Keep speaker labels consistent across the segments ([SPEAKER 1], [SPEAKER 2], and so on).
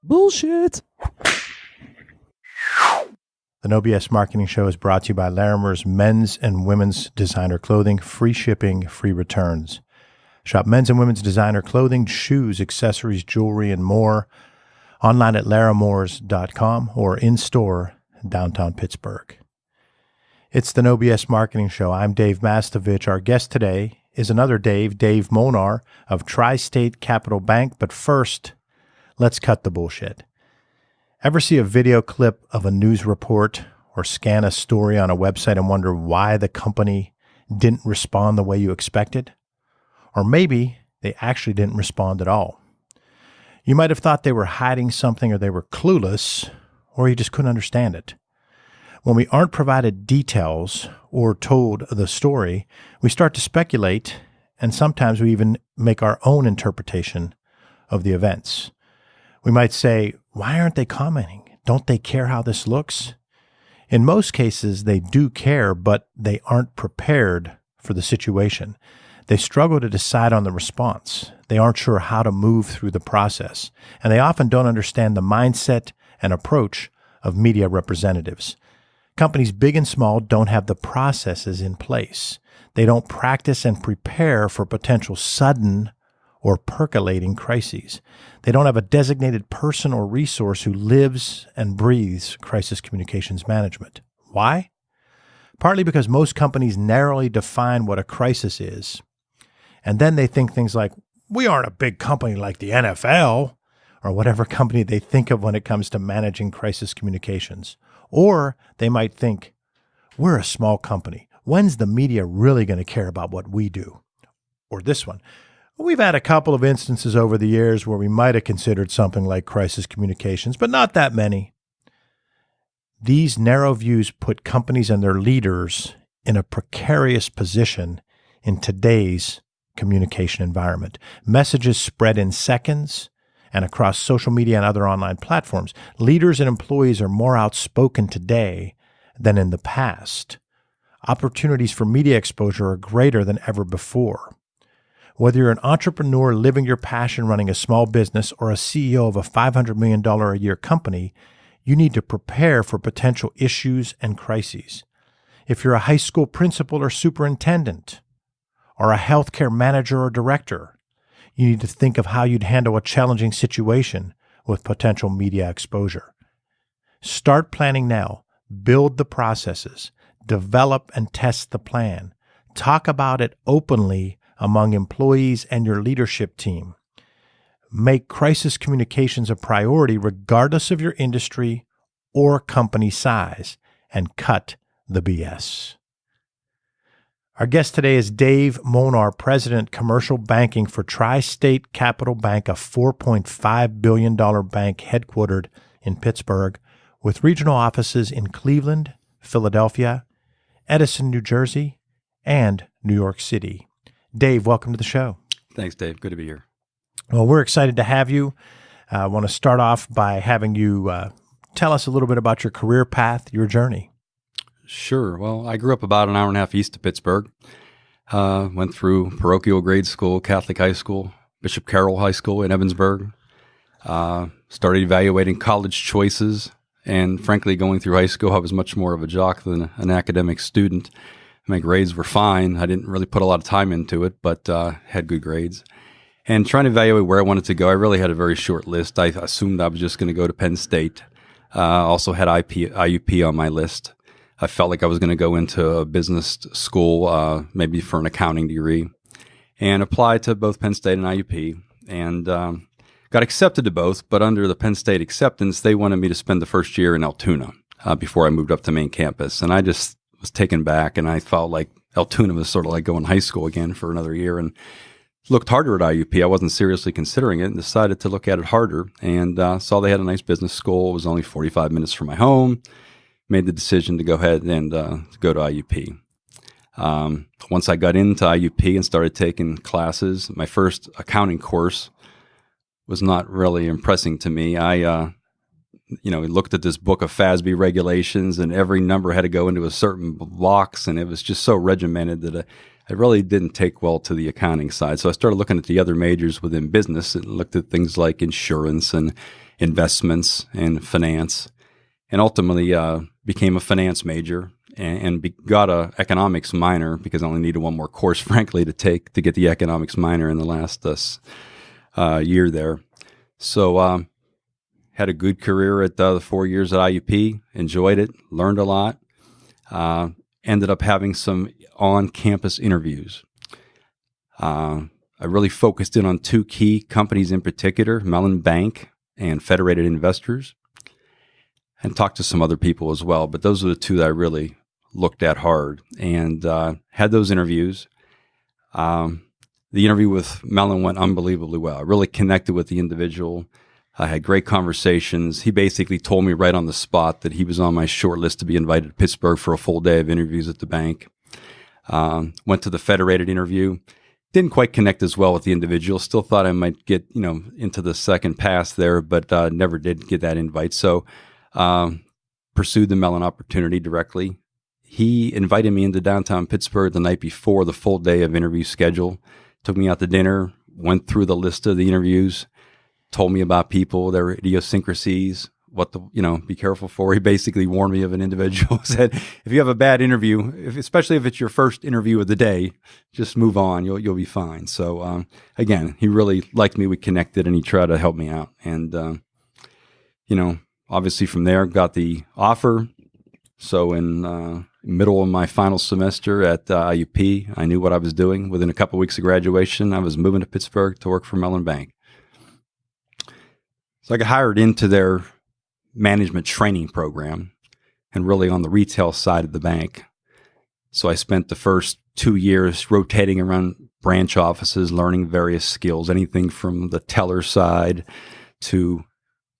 [SPEAKER 1] Bullshit.
[SPEAKER 2] The No BS Marketing Show is brought to you by Larimer's men's and women's designer clothing, free shipping, free returns. Shop men's and women's designer clothing, shoes, accessories, jewelry, and more online at larimores.com or in-store downtown Pittsburgh. It's the No BS Marketing Show. I'm Dave Mastovich. Our guest today is another Dave Molnar of TriState Capital Bank. But first, let's cut the bullshit. Ever see a video clip of a news report or scan a story on a website and wonder why the company didn't respond the way you expected? Or maybe they actually didn't respond at all. You might have thought they were hiding something, or they were clueless, or you just couldn't understand it. When we aren't provided details or told the story, we start to speculate, and sometimes we even make our own interpretation of the events. We might say, why aren't they commenting? Don't they care how this looks? In most cases, they do care, but they aren't prepared for the situation. They struggle to decide on the response. They aren't sure how to move through the process, and they often don't understand the mindset and approach of media representatives. Companies big and small don't have the processes in place. They don't practice and prepare for potential sudden or percolating crises. They don't have a designated person or resource who lives and breathes crisis communications management. Why? Partly because most companies narrowly define what a crisis is, and then they think things like, we aren't a big company like the NFL, or whatever company they think of when it comes to managing crisis communications. Or they might think, we're a small company. When's the media really going to care about what we do? Or this one, we've had a couple of instances over the years where we might have considered something like crisis communications, but not that many. These narrow views put companies and their leaders in a precarious position in today's communication environment. Messages spread in seconds and across social media and other online platforms. Leaders and employees are more outspoken today than in the past. Opportunities for media exposure are greater than ever before. Whether you're an entrepreneur living your passion running a small business or a CEO of a $500 million a year company, you need to prepare for potential issues and crises. If you're a high school principal or superintendent, or a healthcare manager or director, you need to think of how you'd handle a challenging situation with potential media exposure. Start planning now. Build the processes. Develop and test the plan. Talk about it openly among employees and your leadership team. Make crisis communications a priority regardless of your industry or company size, and cut the BS. Our guest today is Dave Molnar, President, Commercial Banking for TriState Capital Bank, a $4.5 billion bank headquartered in Pittsburgh, with regional offices in Cleveland, Philadelphia, Edison, New Jersey, and New York City. Dave, welcome to the show.
[SPEAKER 3] Thanks, Dave. Good to be here.
[SPEAKER 2] Well, we're excited to have you. I want to start off by having you tell us a little bit about your career path, your journey.
[SPEAKER 3] Sure. Well, I grew up about an hour and a half east of Pittsburgh. Went through parochial grade school, Catholic high school, Bishop Carroll High School in Evansburg. Started evaluating college choices. And frankly, going through high school, I was much more of a jock than an academic student. My grades were fine. I didn't really put a lot of time into it, but had good grades. And trying to evaluate where I wanted to go, I really had a very short list. I assumed I was just going to go to Penn State. Also had IUP on my list. I felt like I was going to go into a business school, maybe for an accounting degree, and applied to both Penn State and IUP, and got accepted to both. But under the Penn State acceptance, they wanted me to spend the first year in Altoona before I moved up to main campus. And I just was taken back, and I felt like Altoona was sort of like going to high school again for another year, and looked harder at IUP. I wasn't seriously considering it and decided to look at it harder, and saw they had a nice business school. It was only 45 minutes from my home. Made the decision to go ahead and go to IUP. Once I got into IUP and started taking classes, my first accounting course was not really impressing to me. I looked at this book of FASB regulations, and every number had to go into a certain box, and it was just so regimented that I really didn't take well to the accounting side. So I started looking at the other majors within business and looked at things like insurance and investments and finance, and ultimately became a finance major and got a economics minor because I only needed one more course, frankly, to get the economics minor in the last year there. So had a good career at the 4 years at IUP, enjoyed it, learned a lot, ended up having some on-campus interviews. I really focused in on two key companies in particular, Mellon Bank and Federated Investors, and talked to some other people as well. But those are the two that I really looked at hard and had those interviews. The interview with Mellon went unbelievably well. I really connected with the individual. I had great conversations. He basically told me right on the spot that he was on my short list to be invited to Pittsburgh for a full day of interviews at the bank. Went to the Federated interview. Didn't quite connect as well with the individual. Still thought I might get, into the second pass there, but never did get that invite. So pursued the Mellon opportunity directly. He invited me into downtown Pittsburgh the night before the full day of interview schedule. Took me out to dinner, went through the list of the interviews, told me about people, their idiosyncrasies, what to, be careful for. He basically warned me of an individual, said, if you have a bad interview, especially if it's your first interview of the day, just move on. You'll be fine. So, again, he really liked me. We connected and he tried to help me out. And, obviously from there, got the offer. So in middle of my final semester at IUP, I knew what I was doing. Within a couple of weeks of graduation, I was moving to Pittsburgh to work for Mellon Bank. So I got hired into their management training program and really on the retail side of the bank. So I spent the first 2 years rotating around branch offices, learning various skills, anything from the teller side to,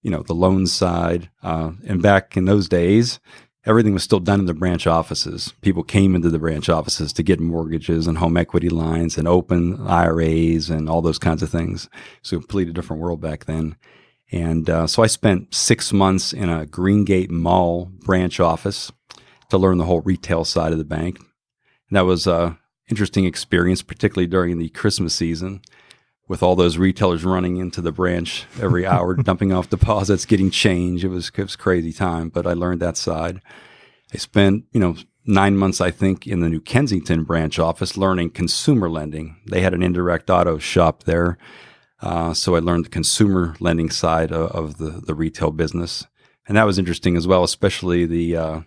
[SPEAKER 3] the loan side. And back in those days, everything was still done in the branch offices. People came into the branch offices to get mortgages and home equity lines and open IRAs and all those kinds of things. So a completely different world back then. And so I spent 6 months in a Greengate Mall branch office to learn the whole retail side of the bank. And that was an interesting experience, particularly during the Christmas season, with all those retailers running into the branch every hour, dumping off deposits, getting change. It was crazy time, but I learned that side. I spent, 9 months, I think, in the New Kensington branch office learning consumer lending. They had an indirect auto shop there. So I learned the consumer lending side of the retail business. And that was interesting as well, especially the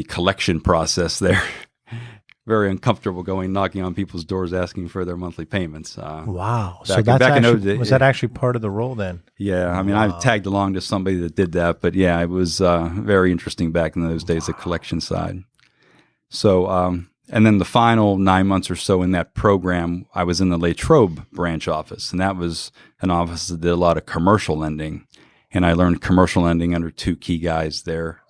[SPEAKER 3] collection process there. Very uncomfortable knocking on people's doors asking for their monthly payments.
[SPEAKER 2] Wow. So was that actually part of the role then?
[SPEAKER 3] Yeah. I tagged along to somebody that did that, but yeah, it was very interesting back in those days, the collection side. So, and then the final 9 months or so in that program, I was in the Latrobe branch office, and that was an office that did a lot of commercial lending. And I learned commercial lending under two key guys there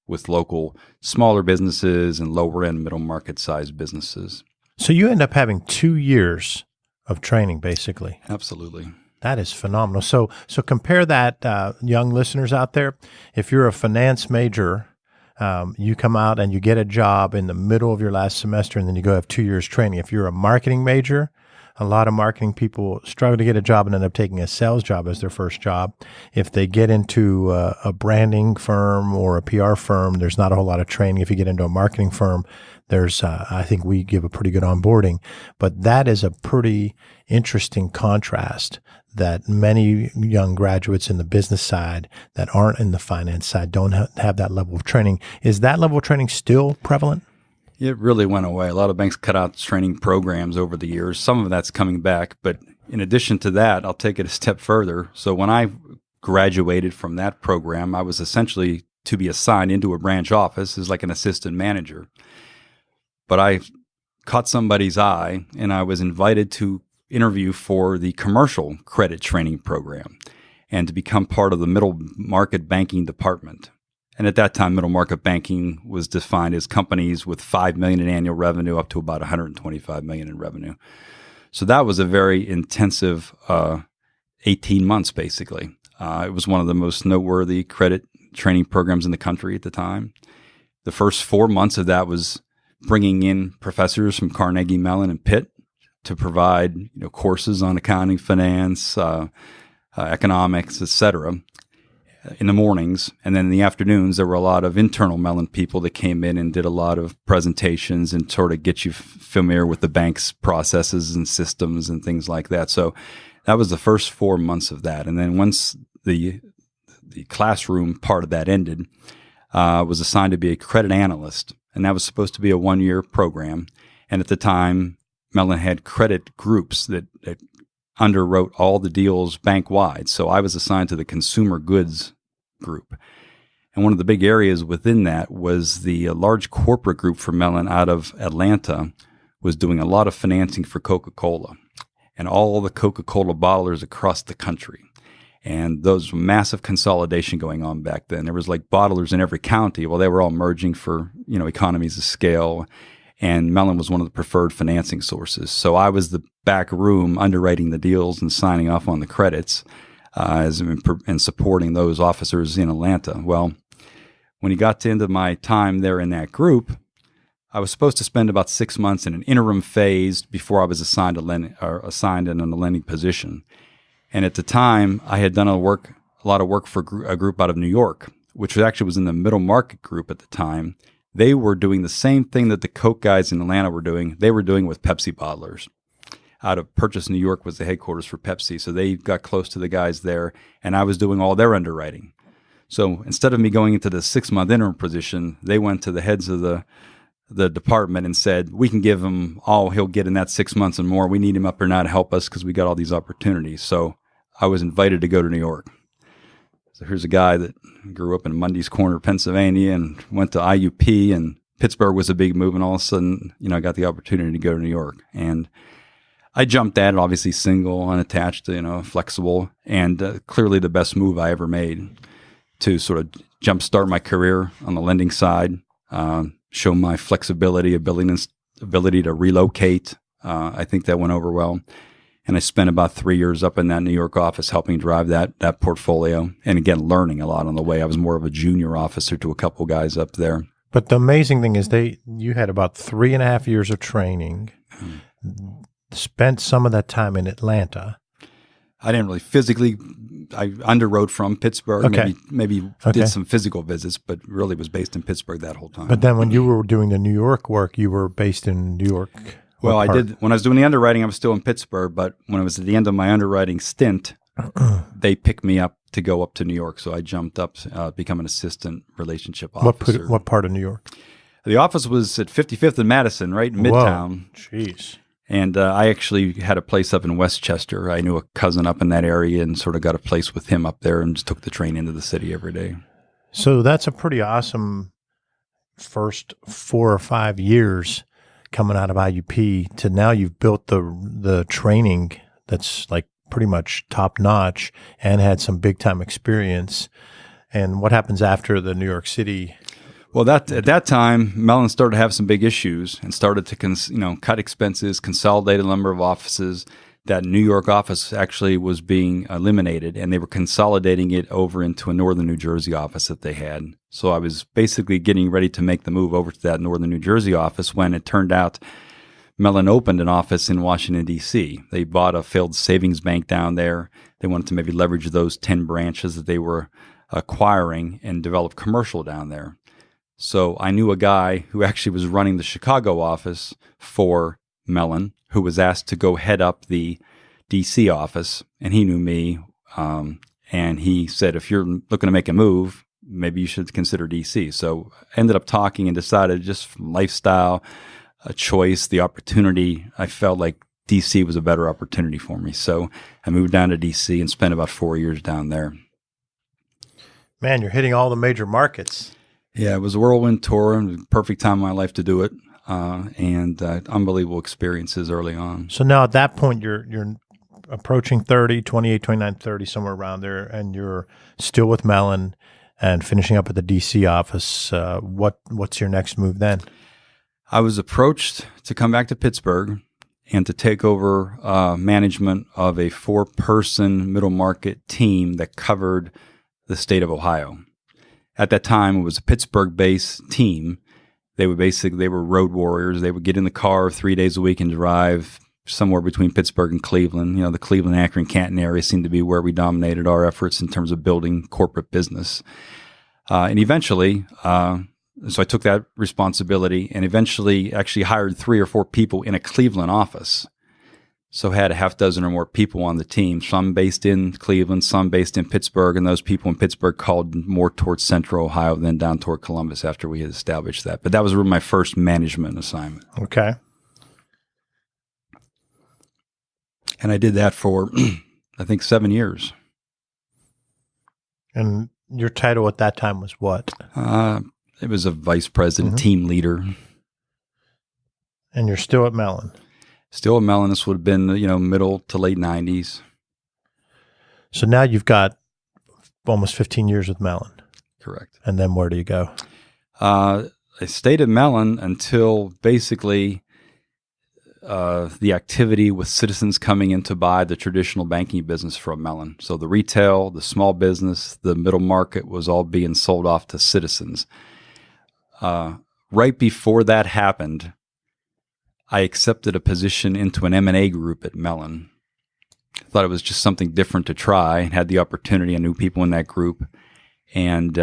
[SPEAKER 3] with local smaller businesses and lower end middle market size businesses.
[SPEAKER 2] So you end up having 2 years of training, basically.
[SPEAKER 3] Absolutely.
[SPEAKER 2] That is phenomenal. So compare that, young listeners out there. If you're a finance major, you come out and you get a job in the middle of your last semester, and then you go have 2 years training. If you're a marketing major, a lot of marketing people struggle to get a job and end up taking a sales job as their first job. If they get into a branding firm or a PR firm, there's not a whole lot of training. If you get into a marketing firm, there's, I think we give a pretty good onboarding. But that is a pretty interesting contrast that many young graduates in the business side that aren't in the finance side don't have that level of training. Is that level of training still prevalent?
[SPEAKER 3] It really went away. A lot of banks cut out training programs over the years. Some of that's coming back. But in addition to that, I'll take it a step further. So when I graduated from that program, I was essentially to be assigned into a branch office as like an assistant manager. But I caught somebody's eye, and I was invited to interview for the commercial credit training program and to become part of the middle market banking department. And at that time, middle market banking was defined as companies with $5 million in annual revenue up to about $125 million in revenue. So that was a very intensive 18 months, basically. It was one of the most noteworthy credit training programs in the country at the time. The first 4 months of that was bringing in professors from Carnegie Mellon and Pitt to provide courses on accounting, finance, economics, etc. In the mornings. And then in the afternoons, there were a lot of internal Mellon people that came in and did a lot of presentations and sort of get you familiar with the bank's processes and systems and things like that. So that was the first 4 months of that. And then once the classroom part of that ended, was assigned to be a credit analyst. And that was supposed to be a 1-year program. And at the time, Mellon had credit groups that underwrote all the deals bank-wide. So I was assigned to the consumer goods group. And one of the big areas within that was the large corporate group for Mellon out of Atlanta was doing a lot of financing for Coca-Cola and all the Coca-Cola bottlers across the country. And those massive consolidation going on back then. There was like bottlers in every county. Well, they were all merging for, economies of scale. And Mellon was one of the preferred financing sources. So I was the back room underwriting the deals and signing off on the credits and supporting those officers in Atlanta. Well, when he got to the end of my time there in that group, I was supposed to spend about 6 months in an interim phase before I was assigned in a lending position. And at the time, I had done a lot of work for a group out of New York, which actually was in the middle market group at the time. They were doing the same thing that the Coke guys in Atlanta were doing. They were doing with Pepsi bottlers. Out of Purchase, New York was the headquarters for Pepsi. So they got close to the guys there, and I was doing all their underwriting. So instead of me going into the 6-month interim position, they went to the heads of the department and said, we can give him all he'll get in that 6 months and more. We need him up or not to help us because we got all these opportunities. So I was invited to go to New York. So here's a guy that grew up in Mundy's Corner, Pennsylvania, and went to IUP, and Pittsburgh was a big move, and all of a sudden, I got the opportunity to go to New York. And I jumped at it, obviously single, unattached, flexible, and clearly the best move I ever made to sort of jumpstart my career on the lending side, show my flexibility, ability to relocate. I think that went over well. And I spent about 3 years up in that New York office helping drive that portfolio. And again, learning a lot on the way. I was more of a junior officer to a couple guys up there.
[SPEAKER 2] But the amazing thing is you had about 3.5 years of training, spent some of that time in Atlanta.
[SPEAKER 3] I didn't really physically, I underwrote from Pittsburgh,
[SPEAKER 2] okay.
[SPEAKER 3] maybe did some physical visits, but really was based in Pittsburgh that whole time.
[SPEAKER 2] But then when you were doing the New York work, you were based in New York.
[SPEAKER 3] Well, I did. When I was doing the underwriting, I was still in Pittsburgh, but when it was at the end of my underwriting stint, they picked me up to go up to New York. So I jumped up, become an assistant relationship officer.
[SPEAKER 2] What part of New York?
[SPEAKER 3] The office was at 55th and Madison, right in Midtown.
[SPEAKER 2] Whoa, jeez.
[SPEAKER 3] And I actually had a place up in Westchester. I knew a cousin up in that area and sort of got a place with him up there and just took the train into the city every day.
[SPEAKER 2] So that's a pretty awesome first 4 or 5 years coming out of IUP to now you've built the training that's like pretty much top notch and had some big time experience. And what happens after the New York City?
[SPEAKER 3] Well, at that time, Mellon started to have some big issues and started to cut expenses, consolidate a number of offices. That New York office actually was being eliminated, and they were consolidating it over into a northern New Jersey office that they had. So I was basically getting ready to make the move over to that northern New Jersey office when it turned out Mellon opened an office in Washington, D.C. They bought a failed savings bank down there. They wanted to maybe leverage those 10 branches that they were acquiring and develop commercial down there. So I knew a guy who actually was running the Chicago office for Mellon, who was asked to go head up the D.C. office, and he knew me. And he said, if you're looking to make a move, maybe you should consider D.C. So I ended up talking and decided just from lifestyle, a choice, the opportunity, I felt like D.C. was a better opportunity for me. So I moved down to D.C. and spent about 4 years down there.
[SPEAKER 2] Man, you're hitting all the major markets.
[SPEAKER 3] Yeah, it was a whirlwind tour, and the perfect time in my life to do it, and unbelievable experiences early on.
[SPEAKER 2] So now at that point, you're approaching 30, 28, 29, 30, somewhere around there, and you're still with Mellon and finishing up at the D.C. office. What's your next move then?
[SPEAKER 3] I was approached to come back to Pittsburgh and to take over management of a 4-person middle market team that covered the state of Ohio. At that time, it was a Pittsburgh-based team. They were road warriors. They would get in the car 3 days a week and drive somewhere between Pittsburgh and Cleveland. You know, the Cleveland, Akron, Canton area seemed to be where we dominated our efforts in terms of building corporate business. And eventually, so I took that responsibility and eventually actually hired 3 or 4 people in a Cleveland office. So had a half dozen or more people on the team, some based in Cleveland, some based in Pittsburgh, and those people in Pittsburgh called more towards central Ohio than down toward Columbus after we had established that. But that was really my first management assignment.
[SPEAKER 2] Okay.
[SPEAKER 3] And I did that for, I think, 7 years.
[SPEAKER 2] And your title at that time was what?
[SPEAKER 3] It was a vice president, team leader.
[SPEAKER 2] And you're still at Mellon?
[SPEAKER 3] Still at Mellon. This would have been, middle to late 90s.
[SPEAKER 2] So now you've got almost 15 years with Mellon.
[SPEAKER 3] Correct.
[SPEAKER 2] And then where do you go?
[SPEAKER 3] I stayed at Mellon until basically the activity with Citizens coming in to buy the traditional banking business from Mellon. So the retail, the small business, the middle market was all being sold off to Citizens. Right before that happened, I accepted a position into an M&A group at Mellon. I thought it was just something different to try, and had the opportunity. I knew people in that group, and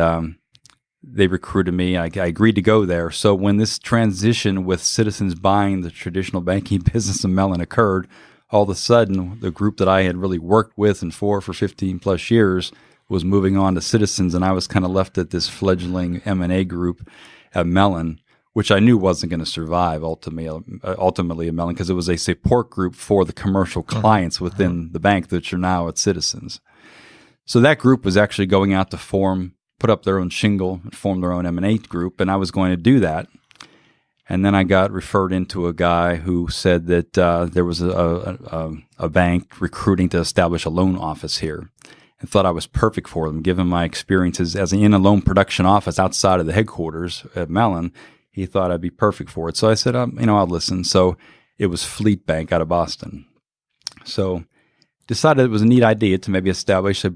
[SPEAKER 3] they recruited me. I agreed to go there. So when this transition with Citizens buying the traditional banking business in Mellon occurred, all of a sudden, the group that I had really worked with and for 15 plus years was moving on to Citizens, and I was kind of left at this fledgling M&A group at Mellon, which I knew wasn't going to survive ultimately at Mellon, because it was a support group for the commercial clients within the bank that are now at Citizens. So that group was actually going out to put up their own shingle and form their own M&A group, and I was going to do that. And then I got referred into a guy who said that there was a bank recruiting to establish a loan office here, and thought I was perfect for them, given my experiences as in a loan production office outside of the headquarters at Mellon. He thought I'd be perfect for it. So I said, I'll listen. So it was Fleet Bank out of Boston. So decided it was a neat idea to maybe establish a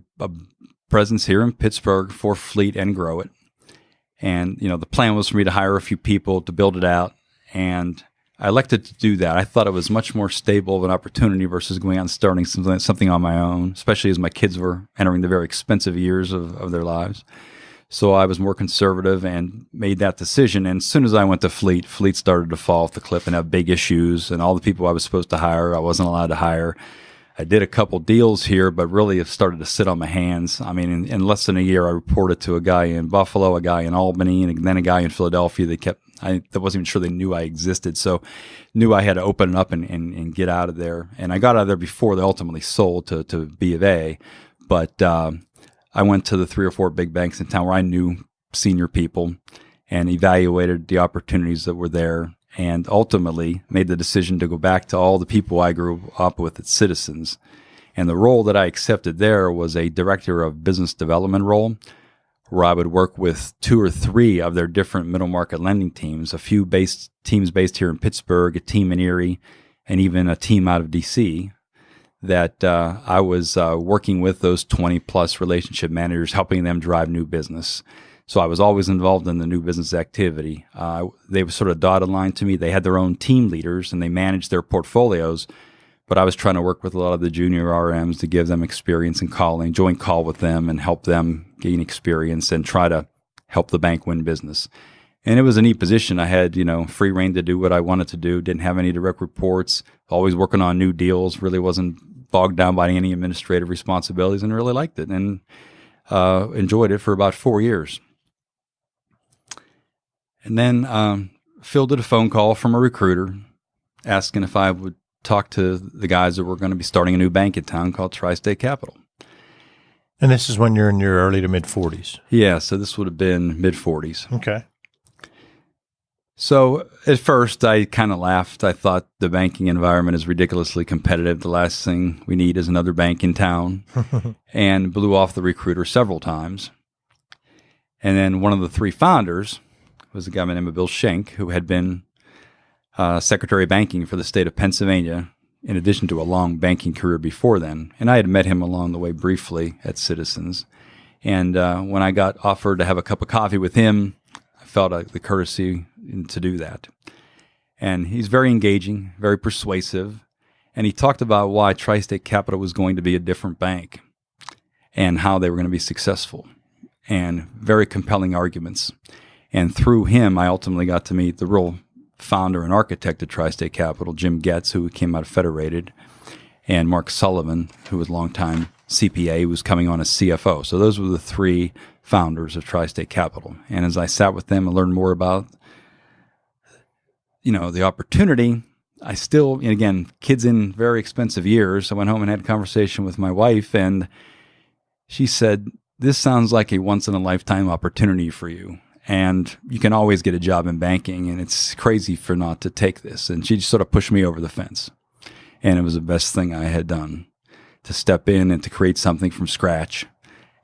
[SPEAKER 3] presence here in Pittsburgh for Fleet and grow it. And, the plan was for me to hire a few people to build it out. And I elected to do that. I thought it was much more stable of an opportunity versus going out and starting something on my own, especially as my kids were entering the very expensive years of their lives. So I was more conservative and made that decision. And as soon as I went to Fleet started to fall off the cliff and have big issues. And all the people I was supposed to hire, I wasn't allowed to hire. I did a couple deals here, but really have started to sit on my hands. I mean, in less than a year, I reported to a guy in Buffalo, a guy in Albany, and then a guy in Philadelphia. I wasn't even sure they knew I existed. So knew I had to open it up and get out of there. And I got out of there before they ultimately sold to B of A. But I went to the 3 or 4 big banks in town where I knew senior people and evaluated the opportunities that were there, and ultimately made the decision to go back to all the people I grew up with at Citizens. And the role that I accepted there was a director of business development role, where I would work with 2 or 3 of their different middle market lending teams, a few teams based here in Pittsburgh, a team in Erie, and even a team out of D.C., that I was working with those 20-plus relationship managers, helping them drive new business. So I was always involved in the new business activity. They were sort of dotted line to me. They had their own team leaders, and they managed their portfolios, but I was trying to work with a lot of the junior RMs to give them experience in calling, joint call with them, and help them gain experience and try to help the bank win business. And it was a neat position. I had, free reign to do what I wanted to do, didn't have any direct reports, always working on new deals, really wasn't bogged down by any administrative responsibilities, and really liked it and enjoyed it for about 4 years. And then fielded a phone call from a recruiter asking if I would talk to the guys that were going to be starting a new bank in town called TriState Capital.
[SPEAKER 2] And this is when you're in your early to mid-40s?
[SPEAKER 3] Yeah, so this would have been mid-40s.
[SPEAKER 2] Okay.
[SPEAKER 3] So at first, I kind of laughed. I thought the banking environment is ridiculously competitive. The last thing we need is another bank in town, and blew off the recruiter several times. And then one of the 3 founders was a guy by the name of Bill Schenck, who had been Secretary of Banking for the state of Pennsylvania, in addition to a long banking career before then. And I had met him along the way briefly at Citizens. And when I got offered to have a cup of coffee with him, I felt the courtesy to do that. And he's very engaging, very persuasive. And he talked about why TriState Capital was going to be a different bank and how they were going to be successful, and very compelling arguments. And through him, I ultimately got to meet the real founder and architect of TriState Capital, Jim Getz, who came out of Federated, and Mark Sullivan, who was a longtime CPA, who was coming on as CFO. So those were the three founders of TriState Capital. And as I sat with them and learned more about, the opportunity, I still, and again, kids in very expensive years, I went home and had a conversation with my wife, and she said, "This sounds like a once-in-a-lifetime opportunity for you. And you can always get a job in banking, and it's crazy for not to take this." And she just sort of pushed me over the fence. And it was the best thing I had done, to step in and to create something from scratch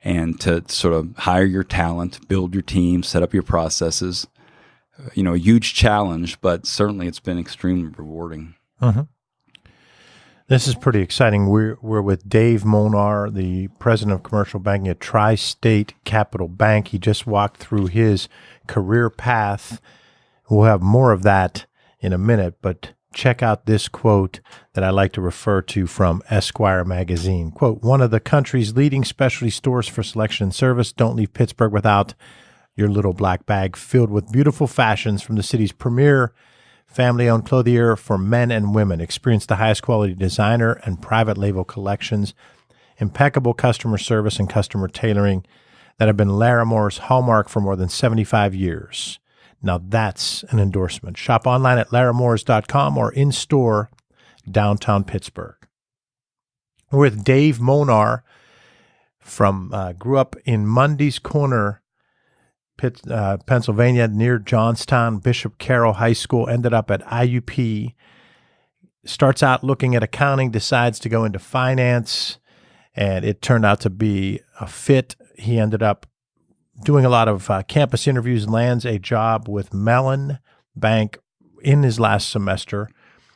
[SPEAKER 3] and to sort of hire your talent, build your team, set up your processes. A huge challenge, but certainly it's been extremely rewarding.
[SPEAKER 2] Mm-hmm. This is pretty exciting. We're with Dave Molnar, the president of commercial banking at TriState Capital Bank. He just walked through his career path. We'll have more of that in a minute, but check out this quote that I like to refer to from Esquire magazine. Quote, "One of the country's leading specialty stores for selection and service. Don't leave Pittsburgh without your little black bag filled with beautiful fashions from the city's premier family-owned clothier for men and women. Experience the highest quality designer and private label collections, impeccable customer service and customer tailoring that have been Laramore's hallmark for more than 75 years. Now that's an endorsement. Shop online at laramores.com or in-store downtown Pittsburgh." We're with Dave Molnar grew up in Mundy's Corner, Pennsylvania, near Johnstown, Bishop Carroll High School, ended up at IUP, starts out looking at accounting, decides to go into finance, and it turned out to be a fit. He ended up doing a lot of campus interviews, lands a job with Mellon Bank in his last semester.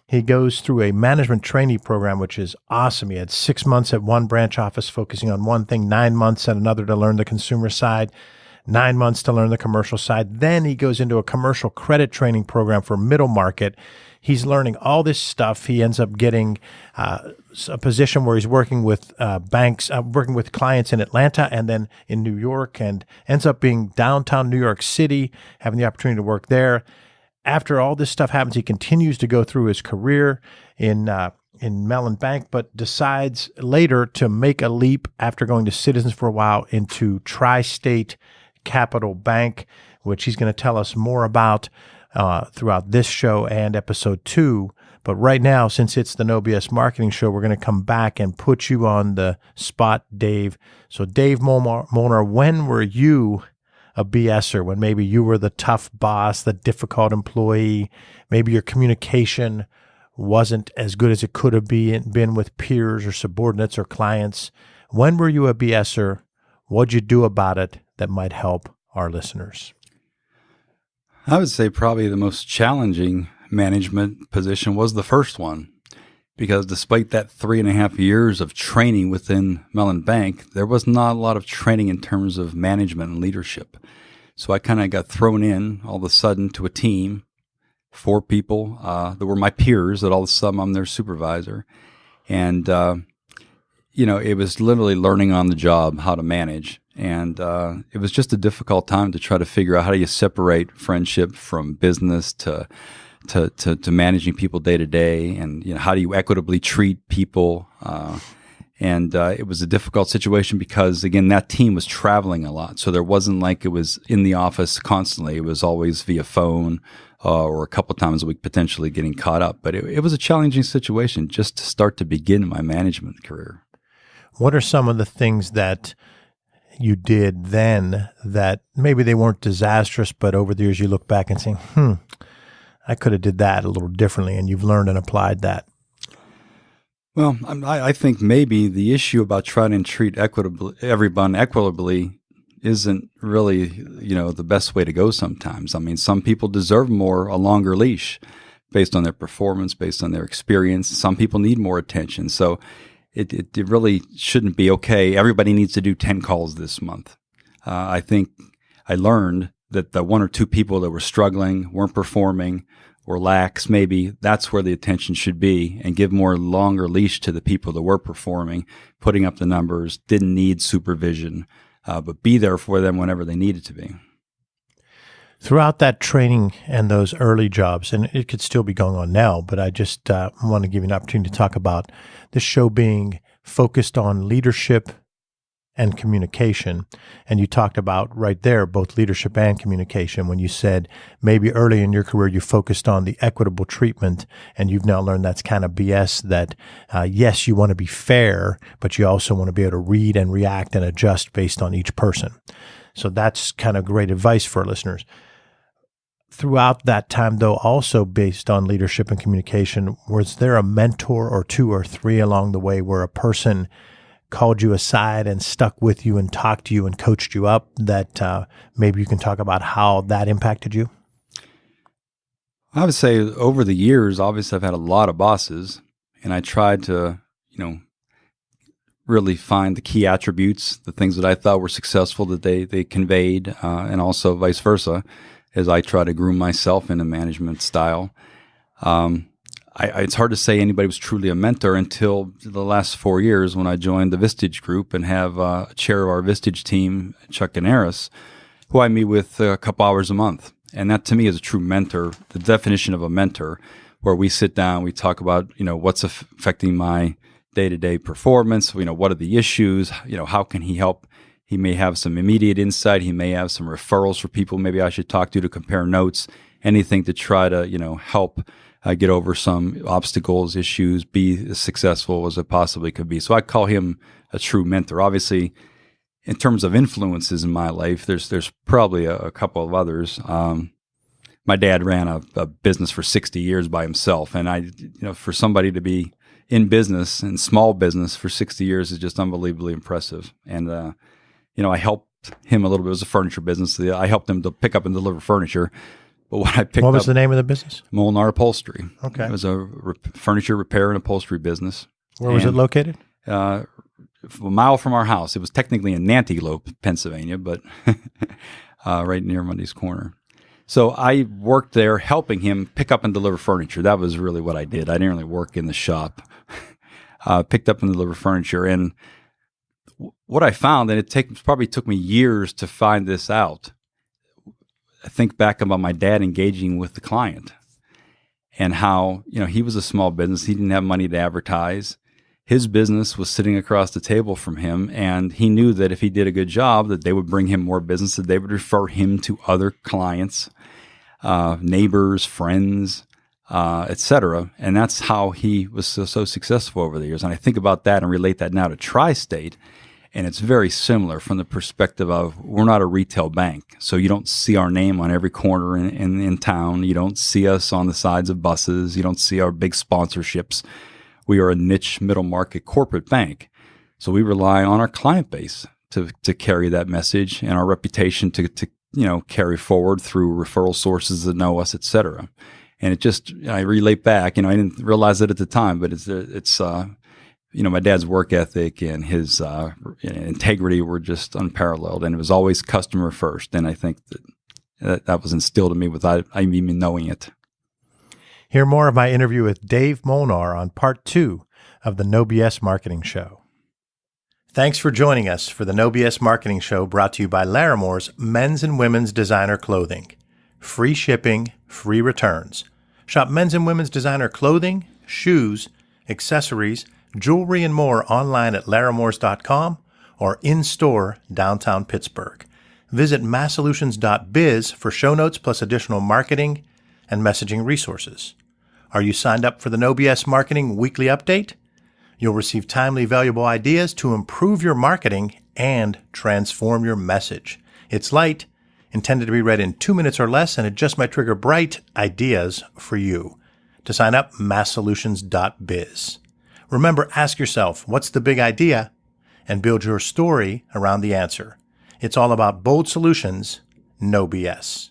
[SPEAKER 2] He goes through a management trainee program, which is awesome. He had 6 months at one branch office focusing on one thing, 9 months at another to learn the consumer side, 9 months to learn the commercial side. Then he goes into a commercial credit training program for middle market. He's learning all this stuff. He ends up getting a position where he's working with banks, working with clients in Atlanta and then in New York, and ends up being downtown New York City, having the opportunity to work there. After all this stuff happens, he continues to go through his career in Mellon Bank, but decides later to make a leap after going to Citizens for a while into TriState Capital Bank, which he's going to tell us more about throughout this show and episode 2. But right now, since it's the No BS Marketing Show, we're going to come back and put you on the spot, Dave. So Dave Molnar, when were you a BSer? When maybe you were the tough boss, the difficult employee, maybe your communication wasn't as good as it could have been with peers or subordinates or clients. When were you a BSer? What'd you do about it that might help our listeners?
[SPEAKER 3] I would say probably the most challenging management position was the first one, because despite that 3.5 years of training within Mellon Bank, there was not a lot of training in terms of management and leadership. So I kind of got thrown in all of a sudden to a team, 4 people that were my peers, that all of a sudden I'm their supervisor. And, it was literally learning on the job how to manage. And it was just a difficult time to try to figure out how do you separate friendship from business to managing people day to day, and how do you equitably treat people. And it was a difficult situation because, again, that team was traveling a lot. So there wasn't like it was in the office constantly. It was always via phone or a couple times a week potentially getting caught up. But it was a challenging situation just to start to begin my management career.
[SPEAKER 2] What are some of the things that you did then that maybe they weren't disastrous, but over the years you look back and say, I could have did that a little differently, and you've learned and applied that?
[SPEAKER 3] Well, I think maybe the issue about trying to treat everyone equitably isn't really, the best way to go sometimes. I mean, some people deserve a longer leash based on their performance, based on their experience. Some people need more attention. So it really shouldn't be, okay, everybody needs to do 10 calls this month. I think I learned that the 1 or 2 people that were struggling, weren't performing, or lax, maybe that's where the attention should be, and give more longer leash to the people that were performing, putting up the numbers, didn't need supervision, but be there for them whenever they needed to be.
[SPEAKER 2] Throughout that training and those early jobs, and it could still be going on now, but I just want to give you an opportunity to talk about this show being focused on leadership and communication. And you talked about right there both leadership and communication when you said maybe early in your career you focused on the equitable treatment, and you've now learned that's kind of BS, that yes, you want to be fair, but you also want to be able to read and react and adjust based on each person. So that's kind of great advice for our listeners. Throughout that time, though, also based on leadership and communication, was there a mentor or two or three along the way where a person called you aside and stuck with you and talked to you and coached you up that maybe you can talk about how that impacted you?
[SPEAKER 3] I would say over the years, obviously I've had a lot of bosses, and I tried to, really find the key attributes, the things that I thought were successful that they conveyed, and also vice versa, as I try to groom myself in a management style. It's hard to say anybody was truly a mentor until the last 4 years when I joined the Vistage group and have a chair of our Vistage team, Chuck Ganaris, who I meet with a couple hours a month. And that to me is a true mentor, the definition of a mentor, where we sit down, we talk about, what's affecting my day-to-day performance, what are the issues, how can he help? He may have some immediate insight. He may have some referrals for people maybe I should talk to compare notes, anything to try to, help get over some obstacles, issues, be as successful as it possibly could be. So I call him a true mentor. Obviously, in terms of influences in my life, there's probably a couple of others. My dad ran a business for 60 years by himself. And for somebody to be in business and small business for 60 years is just unbelievably impressive. And, I helped him a little bit. It was a furniture business. I helped him to pick up and deliver furniture. But what
[SPEAKER 2] was the name of the business?
[SPEAKER 3] Molnar Upholstery.
[SPEAKER 2] Okay.
[SPEAKER 3] It was a furniture repair and upholstery business.
[SPEAKER 2] Where was it located?
[SPEAKER 3] A mile from our house. It was technically in Nantelope, Pennsylvania, but right near Mundy's Corner. So I worked there helping him pick up and deliver furniture. That was really what I did. I didn't really work in the shop. Picked up and delivered furniture. And what I found, and it probably took me years to find this out, I think back about my dad engaging with the client and how, he was a small business. He didn't have money to advertise. His business was sitting across the table from him, and he knew that if he did a good job, that they would bring him more business, that they would refer him to other clients, neighbors, friends, etc. And that's how he was so successful over the years. And I think about that and relate that now to TriState. And it's very similar from the perspective of we're not a retail bank. So you don't see our name on every corner in town. You don't see us on the sides of buses. You don't see our big sponsorships. We are a niche middle market corporate bank. So we rely on our client base to carry that message and our reputation to carry forward through referral sources that know us, et cetera. And I relate back, I didn't realize it at the time, but it's my dad's work ethic and his integrity were just unparalleled, and it was always customer first. And I think that was instilled in me without even knowing it.
[SPEAKER 2] Hear more of my interview with Dave Molnar on part 2 of the No BS Marketing Show. Thanks for joining us for the No BS Marketing Show, brought to you by Laramore's men's and women's designer clothing. Free shipping, free returns. Shop men's and women's designer clothing, shoes, accessories, jewelry, and more online at laramores.com or in-store downtown Pittsburgh. Visit masssolutions.biz for show notes plus additional marketing and messaging resources. Are you signed up for the No BS Marketing Weekly Update? You'll receive timely, valuable ideas to improve your marketing and transform your message. It's light, intended to be read in 2 minutes or less, and it just might trigger bright ideas for you. To sign up, masssolutions.biz. Remember, ask yourself, what's the big idea? And build your story around the answer. It's all about bold solutions, no BS.